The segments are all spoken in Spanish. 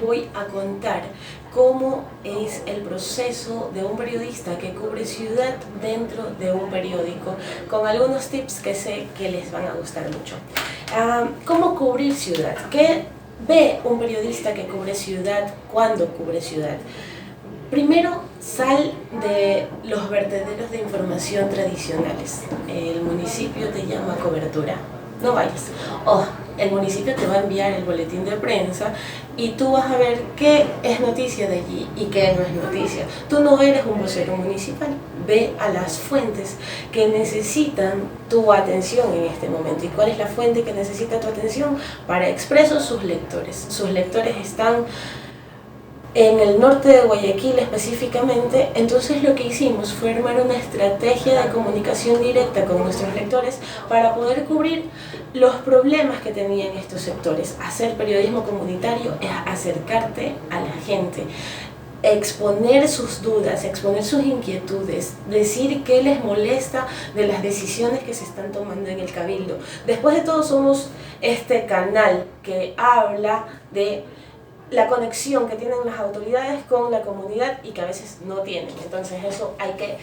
voy a contar cómo es el proceso de un periodista que cubre ciudad dentro de un periódico, con algunos tips que sé que les van a gustar mucho. ¿Cómo cubrir ciudad? ¿Qué ve un periodista que cubre ciudad cuando cubre ciudad? Primero, sal de los vertederos de información tradicionales. El municipio te llama a cobertura, no vayas. El municipio te va a enviar el boletín de prensa y tú vas a ver qué es noticia de allí y qué no es noticia. Tú no eres un vocero municipal, ve a las fuentes que necesitan tu atención en este momento. ¿Y cuál es la fuente que necesita tu atención? Para Expreso, sus lectores. Sus lectores están en el norte de Guayaquil específicamente. Entonces lo que hicimos fue armar una estrategia de comunicación directa con nuestros lectores para poder cubrir los problemas que tenían estos sectores. Hacer periodismo comunitario es acercarte a la gente, exponer sus dudas, exponer sus inquietudes, decir qué les molesta de las decisiones que se están tomando en el Cabildo. Después de todo, somos este canal que habla de la conexión que tienen las autoridades con la comunidad y que a veces no tienen. Entonces eso hay que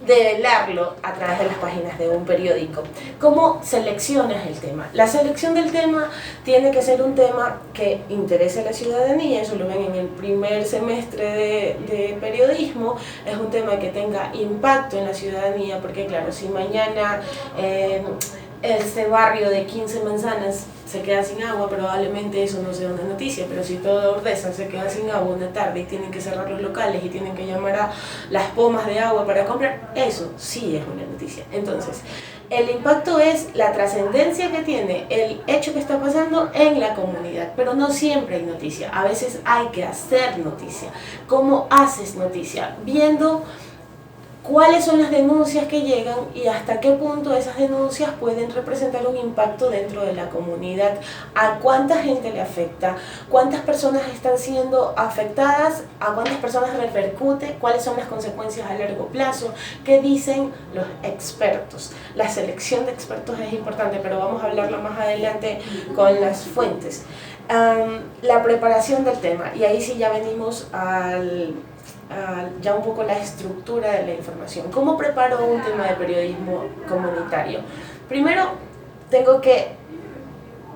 develarlo a través de las páginas de un periódico. ¿Cómo seleccionas el tema? La selección del tema tiene que ser un tema que interese a la ciudadanía. Eso lo ven en el primer semestre de periodismo. Es un tema que tenga impacto en la ciudadanía, porque claro, si mañana este barrio de 15 manzanas se queda sin agua, probablemente eso no sea una noticia, pero si toda Urdesa se queda sin agua una tarde y tienen que cerrar los locales y tienen que llamar a las pomas de agua para comprar, eso sí es una noticia. Entonces, el impacto es la trascendencia que tiene el hecho que está pasando en la comunidad, pero no siempre hay noticia, a veces hay que hacer noticia. ¿Cómo haces noticia? Viendo cuáles son las denuncias que llegan y hasta qué punto esas denuncias pueden representar un impacto dentro de la comunidad, a cuánta gente le afecta, cuántas personas están siendo afectadas, a cuántas personas repercute, cuáles son las consecuencias a largo plazo, qué dicen los expertos. La selección de expertos es importante, pero vamos a hablarlo más adelante con las fuentes. La preparación del tema, y ahí sí ya venimos ya un poco la estructura de la información. ¿Cómo preparo un tema de periodismo comunitario? Primero, tengo que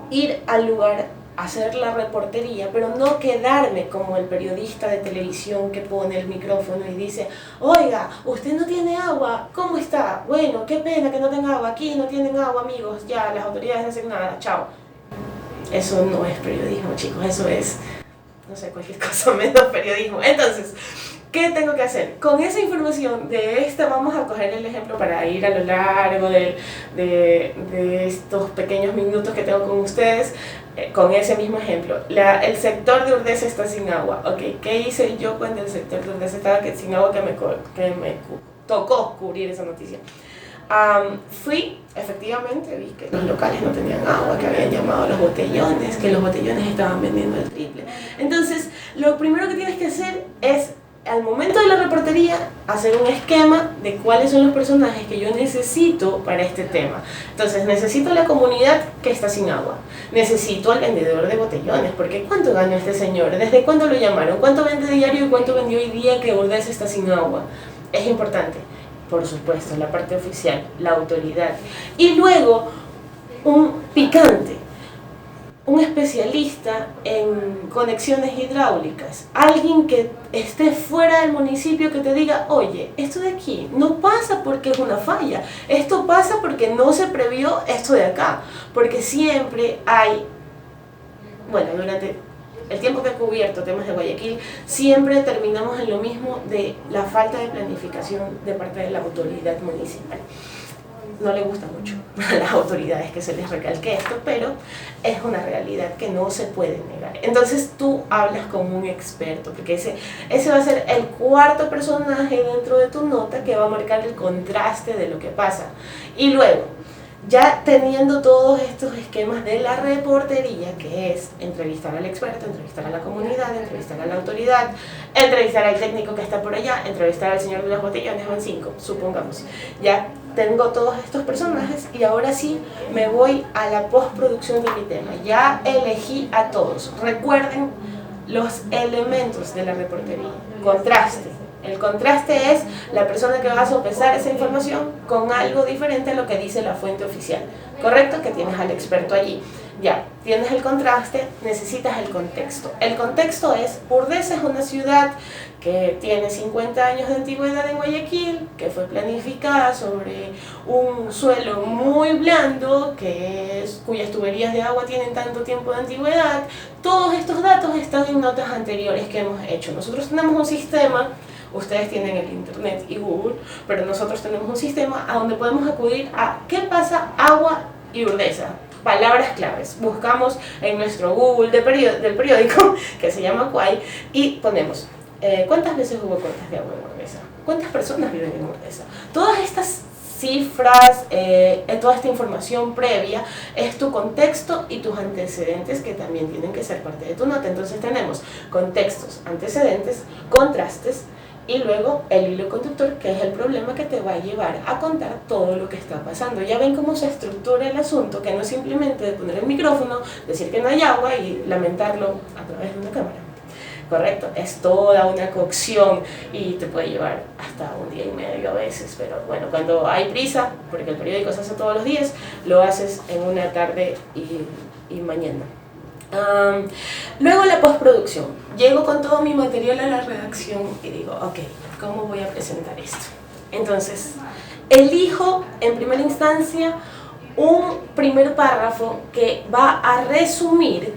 ir al lugar, hacer la reportería, pero no quedarme como el periodista de televisión que pone el micrófono y dice: oiga, usted no tiene agua, ¿cómo está? Bueno, qué pena que no tenga agua, aquí no tienen agua, amigos, ya las autoridades no hacen nada, chao. Eso no es periodismo, chicos, eso es, no sé, cualquier cosa menos periodismo. Entonces, ¿qué tengo que hacer? Con esa información de esta, vamos a coger el ejemplo para ir a lo largo de estos pequeños minutos que tengo con ustedes, con ese mismo ejemplo. El sector de Urdesa está sin agua. Ok, ¿qué hice yo cuando el sector de Urdesa estaba sin agua que me tocó cubrir esa noticia? Fui, efectivamente, vi que los locales no tenían agua, que habían llamado a los botellones, que los botellones estaban vendiendo el triple. Entonces, lo primero que tienes que hacer es, al momento de la reportería, hacer un esquema de cuáles son los personajes que yo necesito para este tema. Entonces, necesito la comunidad que está sin agua, necesito al vendedor de botellones, porque ¿cuánto gana este señor? ¿Desde cuándo lo llamaron? ¿Cuánto vende diario y cuánto vendió hoy día que Urdesa está sin agua? Es importante. Por supuesto, la parte oficial, la autoridad. Y luego, un picante, un especialista en conexiones hidráulicas, alguien que esté fuera del municipio que te diga: oye, esto de aquí no pasa porque es una falla, esto pasa porque no se previó esto de acá, porque siempre hay, bueno, durante el tiempo que he cubierto temas de Guayaquil, siempre terminamos en lo mismo de la falta de planificación de parte de la autoridad municipal. No le gusta mucho a las autoridades que se les recalque esto, pero es una realidad que no se puede negar. Entonces tú hablas con un experto, porque ese va a ser el cuarto personaje dentro de tu nota que va a marcar el contraste de lo que pasa. Y luego, ya teniendo todos estos esquemas de la reportería, que es entrevistar al experto, entrevistar a la comunidad, entrevistar a la autoridad, entrevistar al técnico que está por allá, entrevistar al señor de los botellones, van 5, supongamos. Ya tengo todos estos personajes y ahora sí me voy a la postproducción de mi tema. Ya elegí a todos. Recuerden los elementos de la reportería. Contraste. El contraste es la persona que va a sopesar esa información con algo diferente a lo que dice la fuente oficial. ¿Correcto? Que tienes al experto allí. Ya, tienes el contraste, necesitas el contexto. El contexto es, Urdesa es una ciudad que tiene 50 años de antigüedad en Guayaquil, que fue planificada sobre un suelo muy blando, cuyas tuberías de agua tienen tanto tiempo de antigüedad. Todos estos datos están en notas anteriores que hemos hecho. Nosotros tenemos un sistema, ustedes tienen el internet y Google, pero nosotros tenemos un sistema a donde podemos acudir a ¿qué pasa agua y Urdesa? Palabras claves. Buscamos en nuestro Google del periódico, que se llama Quay, y ponemos ¿cuántas veces hubo cortes de agua en Urdesa? ¿Cuántas personas viven en Urdesa? Todas estas cifras, toda esta información previa es tu contexto y tus antecedentes, que también tienen que ser parte de tu nota. Entonces tenemos contextos, antecedentes, contrastes, y luego el hilo conductor, que es el problema que te va a llevar a contar todo lo que está pasando. Ya ven cómo se estructura el asunto, que no es simplemente de poner el micrófono, decir que no hay agua y lamentarlo a través de una cámara. Correcto, es toda una cocción y te puede llevar hasta un día y medio a veces, pero bueno, cuando hay prisa, porque el periódico se hace todos los días, lo haces en una tarde y mañana. Luego la postproducción. Llego con todo mi material a la redacción y digo, ok, ¿cómo voy a presentar esto? Entonces, elijo en primera instancia un primer párrafo que va a resumir,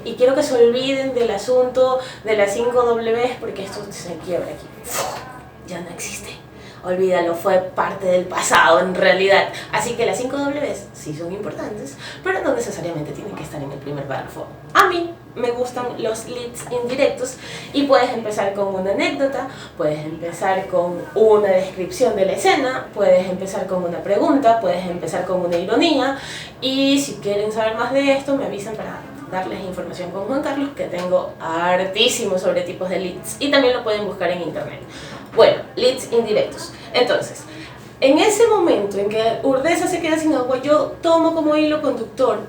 y quiero que se olviden del asunto de las 5 Ws, porque esto se quiebra aquí, ya no existe. Olvídalo, fue parte del pasado en realidad. Así que las 5 Ws sí son importantes, pero no necesariamente tienen que estar en el primer párrafo. A mí me gustan los leads indirectos y puedes empezar con una anécdota, puedes empezar con una descripción de la escena, puedes empezar con una pregunta, puedes empezar con una ironía, y si quieren saber más de esto me avisan para darles información con Juan Carlos, que tengo hartísimo sobre tipos de leads, y también lo pueden buscar en internet. Bueno, leads indirectos. Entonces, en ese momento en que Urdesa se queda sin agua, yo tomo como hilo conductor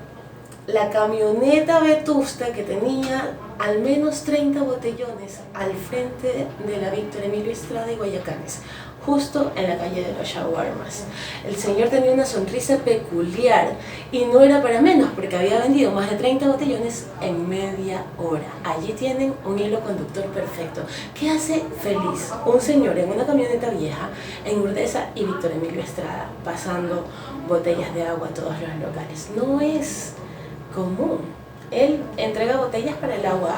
la camioneta vetusta que tenía al menos 30 botellones al frente de la Víctor Emilio Estrada y Guayacanes, justo en la calle de los shawarmas. El señor tenía una sonrisa peculiar y no era para menos, porque había vendido más de 30 botellones en media hora. Allí tienen un hilo conductor perfecto. ¿Qué hace feliz un señor en una camioneta vieja en Urdesa y Víctor Emilio Estrada pasando botellas de agua a todos los locales? No es común. Él entrega botellas para el agua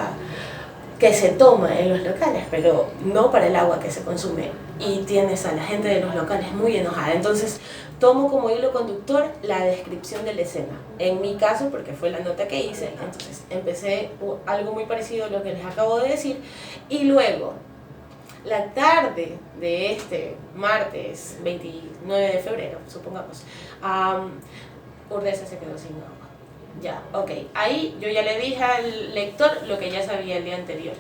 que se toma en los locales, pero no para el agua que se consume, y tienes a la gente de los locales muy enojada. Entonces tomo como hilo conductor la descripción de la escena. En mi caso, porque fue la nota que hice, entonces empecé algo muy parecido a lo que les acabo de decir, y luego la tarde de este martes 29 de febrero, supongamos, Urdesa se quedó sin agua. Ya, ok. Ahí yo ya le dije al lector lo que ya sabía el día anterior.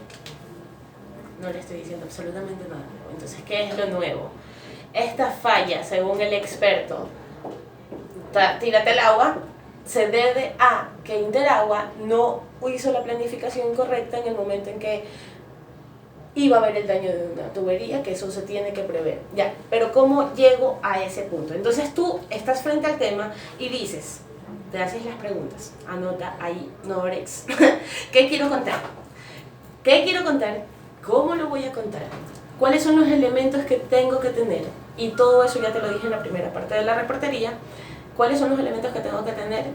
No le estoy diciendo absolutamente nada nuevo. Entonces, ¿qué es lo nuevo? Esta falla, según el experto, tírate el agua, se debe a que Interagua no hizo la planificación correcta en el momento en que iba a haber el daño de una tubería, que eso se tiene que prever. Ya, pero ¿cómo llego a ese punto? Entonces tú estás frente al tema y dices, te haces las preguntas, anota ahí, Norex. ¿Qué quiero contar? ¿Qué quiero contar? ¿Cómo lo voy a contar? ¿Cuáles son los elementos que tengo que tener? Y todo eso ya te lo dije en la primera parte de la reportería. ¿Cuáles son los elementos que tengo que tener?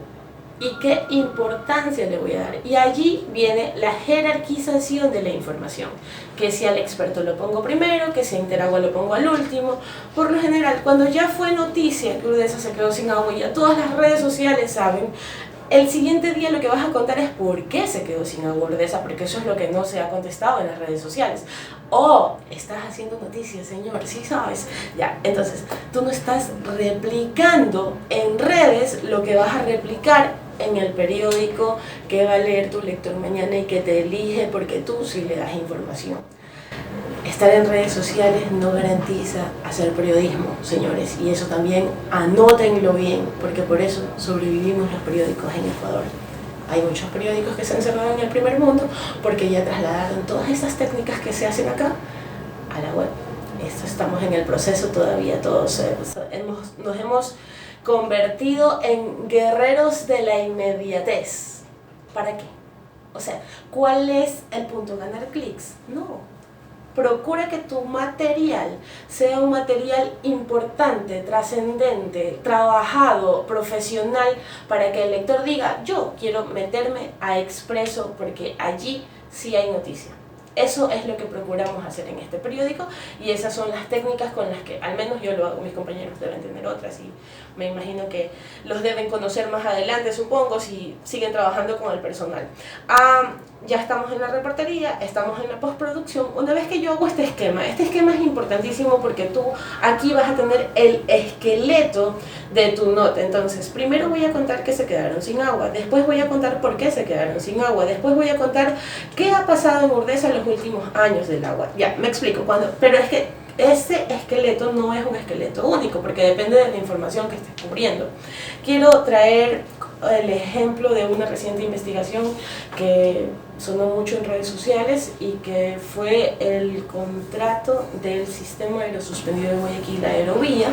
¿Y qué importancia le voy a dar? Y allí viene la jerarquización de la información. Que si al experto lo pongo primero, que si a Interagua lo pongo al último. Por lo general, cuando ya fue noticia que Urdesa se quedó sin agua y ya todas las redes sociales saben, el siguiente día lo que vas a contar es por qué se quedó sin agua Urdesa, porque eso es lo que no se ha contestado en las redes sociales. Oh, estás haciendo noticias, señor, sí sabes. Ya, entonces, tú no estás replicando en redes lo que vas a replicar en el periódico que va a leer tu lector mañana y que te elige porque tú sí le das información. Estar en redes sociales no garantiza hacer periodismo, señores, y eso también anótenlo bien, porque por eso sobrevivimos los periódicos en Ecuador. Hay muchos periódicos que se han cerrado en el primer mundo porque ya trasladaron todas esas técnicas que se hacen acá a la web. Estamos en el proceso todavía, todos nos hemos convertido en guerreros de la inmediatez. ¿Para qué? O sea, ¿cuál es el punto? ¿Ganar clics? No. Procura que tu material sea un material importante, trascendente, trabajado, profesional, para que el lector diga, yo quiero meterme a Expreso porque allí sí hay noticia. Eso es lo que procuramos hacer en este periódico y esas son las técnicas con las que, al menos yo lo hago, mis compañeros deben tener otras y me imagino que los deben conocer más adelante, supongo, si siguen trabajando con el personal. Ya estamos en la reportería, estamos en la postproducción. Una vez que yo hago este esquema es importantísimo porque tú aquí vas a tener el esqueleto de tu nota. Entonces, primero voy a contar que se quedaron sin agua, después voy a contar por qué se quedaron sin agua, después voy a contar qué ha pasado en Urdesa en los últimos años del agua. Ya, me explico, pero es que ese esqueleto no es un esqueleto único porque depende de la información que estés cubriendo. Quiero traer el ejemplo de una reciente investigación que sonó mucho en redes sociales y que fue el contrato del sistema aerosuspendido de Guayaquil, Aerovía,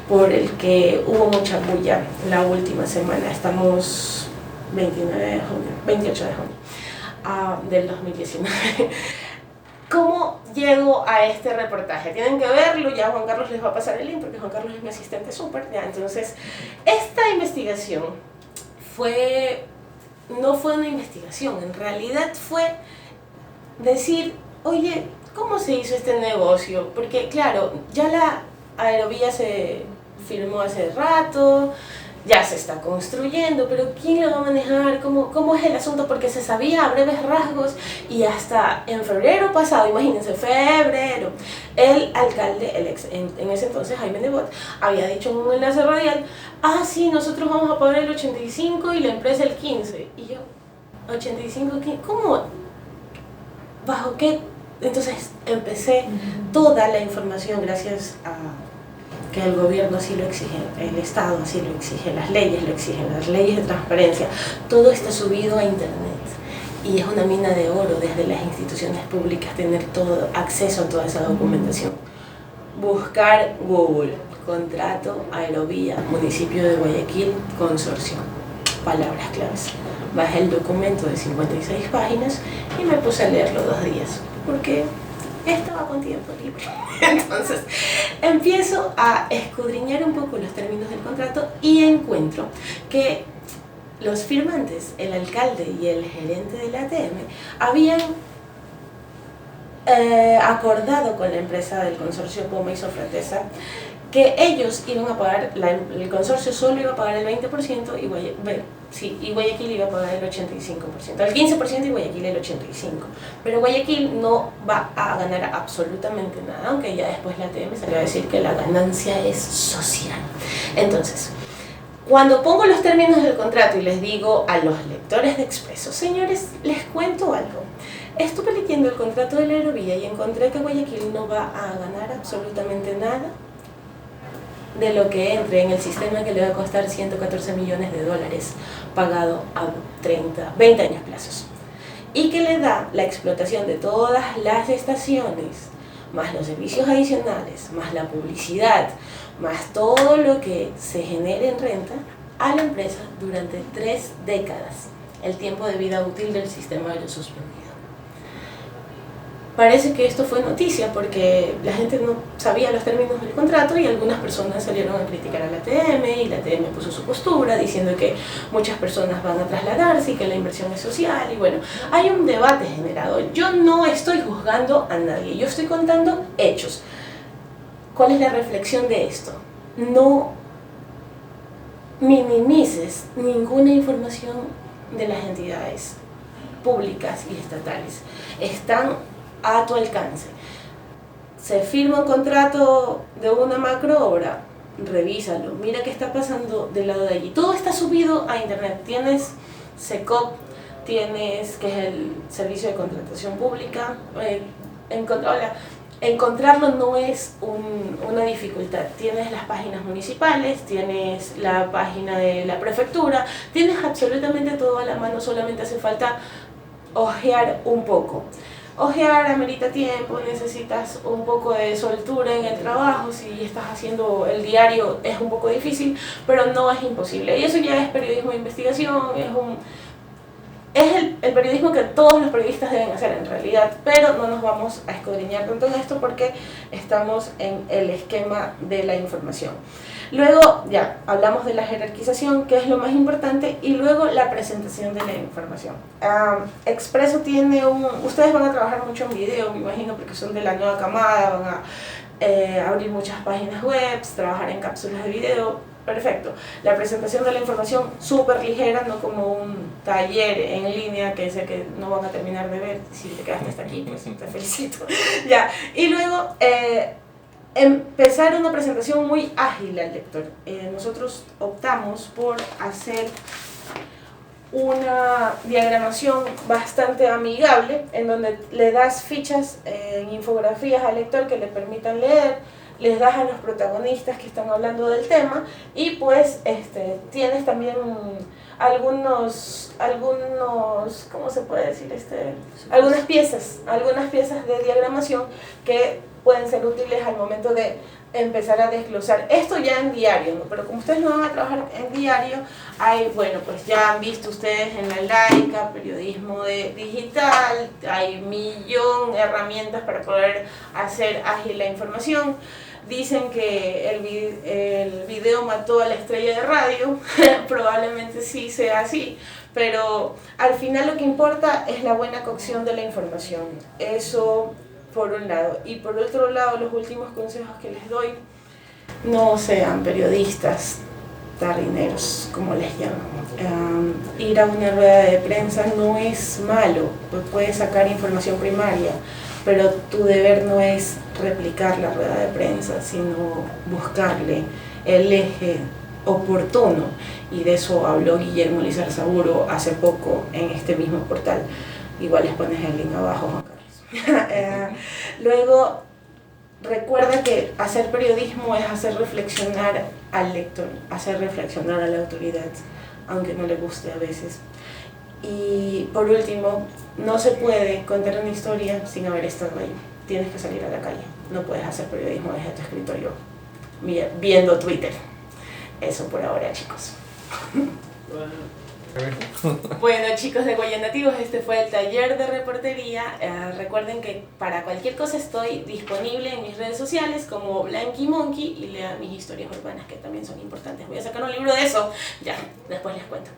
por el que hubo mucha bulla la última semana. Estamos 29 de junio, 28 de junio del 2019. ¿Cómo llego a este reportaje? Tienen que verlo, ya Juan Carlos les va a pasar el link porque Juan Carlos es mi asistente súper. Entonces, esta investigación no fue una investigación, en realidad fue decir, oye, ¿cómo se hizo este negocio? Porque claro, ya la Aerovía se firmó hace rato, ya se está construyendo, pero ¿quién lo va a manejar? ¿Cómo es el asunto? Porque se sabía a breves rasgos y hasta en febrero pasado, imagínense, febrero, el alcalde, en ese entonces Jaime Nebot, había dicho en un enlace radial, sí, nosotros vamos a pagar el 85 y la empresa el 15. Y yo, 85, ¿cómo? ¿Bajo qué? Entonces empecé toda la información gracias a que el gobierno así lo exige, el Estado así lo exige, las leyes lo exigen, las leyes de transparencia, todo está subido a internet y es una mina de oro desde las instituciones públicas tener todo acceso a toda esa documentación. Buscar Google, contrato Aerovía, municipio de Guayaquil, consorcio, palabras claves. Bajé el documento de 56 páginas y me puse a leerlo 2 días, porque estaba con tiempo libre. Entonces empiezo a escudriñar un poco los términos del contrato y encuentro que los firmantes, el alcalde y el gerente del ATM, habían acordado con la empresa del consorcio Poma y Sofratesa que ellos iban a pagar, el consorcio solo iba a pagar el 20% y Guayaquil iba a pagar el 85%, el 15% y Guayaquil el 85%. Pero Guayaquil no va a ganar absolutamente nada, aunque ya después la ATM salió a decir que la ganancia es social. Entonces, cuando pongo los términos del contrato y les digo a los lectores de Expreso, señores, les cuento algo. Estuve leyendo el contrato de la Aerovía y encontré que Guayaquil no va a ganar absolutamente nada de lo que entre en el sistema que le va a costar 114 millones de dólares pagado a 20 años plazos y que le da la explotación de todas las estaciones más los servicios adicionales, más la publicidad, más todo lo que se genere en renta a la empresa durante 3 décadas, el tiempo de vida útil del sistema aerosuspendido. Parece que esto fue noticia porque la gente no sabía los términos del contrato y algunas personas salieron a criticar a la ATM y la ATM puso su postura diciendo que muchas personas van a trasladarse y que la inversión es social y bueno, hay un debate generado. Yo no estoy juzgando a nadie, yo estoy contando hechos. ¿Cuál es la reflexión de esto? No minimices ninguna información de las entidades públicas y estatales. Están a tu alcance. Se firma un contrato de una macro obra, revísalo, mira qué está pasando del lado de allí. Todo está subido a internet. Tienes SECOP, tienes que es el Servicio de Contratación Pública, encontrarlo no es una dificultad. Tienes las páginas municipales, tienes la página de la prefectura, tienes absolutamente todo a la mano, solamente hace falta ojear un poco. Ojear amerita tiempo, necesitas un poco de soltura en el trabajo, si estás haciendo el diario es un poco difícil, pero no es imposible. Y eso ya es periodismo de investigación, es el periodismo que todos los periodistas deben hacer en realidad, pero no nos vamos a escudriñar tanto en esto porque estamos en el esquema de la información. Luego ya hablamos de la jerarquización, que es lo más importante, y luego la presentación de la información. Expreso tiene ustedes van a trabajar mucho en video, me imagino, porque son de la nueva camada, van a abrir muchas páginas web, trabajar en cápsulas de video. Perfecto. La presentación de la información súper ligera, no como un taller en línea que sé que no van a terminar de ver. Si te quedaste hasta aquí, pues te felicito. Ya. Y luego empezar una presentación muy ágil al lector. Nosotros optamos por hacer una diagramación bastante amigable en donde le das fichas en infografías al lector que le permitan leer, les das a los protagonistas que están hablando del tema y pues tienes también algunos, ¿cómo se puede decir? Algunas piezas de diagramación que pueden ser útiles al momento de empezar a desglosar esto ya en diario, ¿no? Pero como ustedes no van a trabajar en diario, pues ya han visto ustedes en la Laica, periodismo digital, hay millón de herramientas para poder hacer ágil la información. Dicen que el video mató a la estrella de radio, probablemente sí sea así, pero al final lo que importa es la buena cocción de la información. Eso por un lado. Y por otro lado, los últimos consejos que les doy, no sean periodistas tarrineros, como les llaman. Ir a una rueda de prensa no es malo, pues puedes sacar información primaria, pero tu deber no es replicar la rueda de prensa, sino buscarle el eje oportuno. Y de eso habló Guillermo Lizarzaburo hace poco en este mismo portal. Igual les pones el link abajo, Juan Carlos. Luego, recuerda que hacer periodismo es hacer reflexionar al lector, hacer reflexionar a la autoridad, aunque no le guste a veces. Y por último, no se puede contar una historia sin haber estado ahí. Tienes que salir a la calle. No puedes hacer periodismo desde tu escritorio viendo Twitter. Eso por ahora, chicos. Bueno, chicos de Goya Nativos, este fue el taller de reportería. Recuerden que para cualquier cosa estoy disponible en mis redes sociales como Blanky Monkey y lean mis historias urbanas que también son importantes. Voy a sacar un libro de eso, ya, después les cuento.